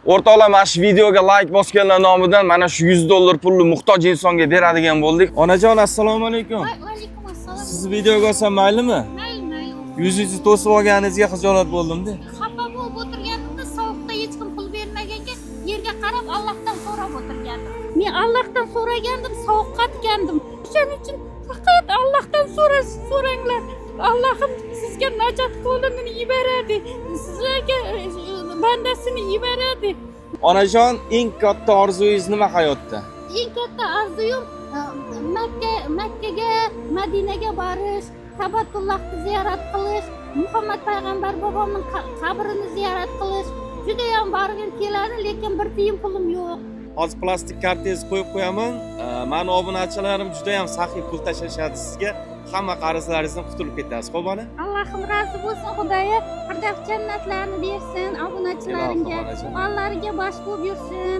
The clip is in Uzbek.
O'rtoqlar, mana shu videoga like bosganlar nomidan mana shu $100 pulni muhtoj insonga beradigan bo'ldik. Onajon, assalomu alaykum. Alaykum assalom. Siz videoga olsam maylimi? Mayli. Yuzingizni to'sib olganingizga xijolat bo'ldim-da. Xafa bo'lib o'tirganimda sovuqda hech kim pul bermaganga yerga qarab Allohdan so'rab o'tirgandim. Men Allohdan so'ragandim, sovuqqatgandim. Shuning uchun faqat Allohdan so'ranglar. Allohim sizga najot qo'lini yuboradi. Sizlarga bandasini yuboradi. Onajon, eng katta orzungiz nima hayotda? Eng katta orzuyim Makkaga, Madinaga borish, Ka'batullohni ziyorat qilish, Muhammad payg'ambar bobomning qabrini ziyorat qilish. Juda ham borgim keladi, lekin bir tiyin pulim yo'q. Hozir plastik kartangizni qo'yib qo'yaman. Meni obunachilarim juda ham saxiy pul tashlashadi sizga. Hamma qarzlaringizni qutulib ketasiz, xo'p ona? Allohim rozi bo'lsin, Xudoyo Firdaus jannatlarini bersin obunachilarimga, onlariga bosh bo'lib yursin.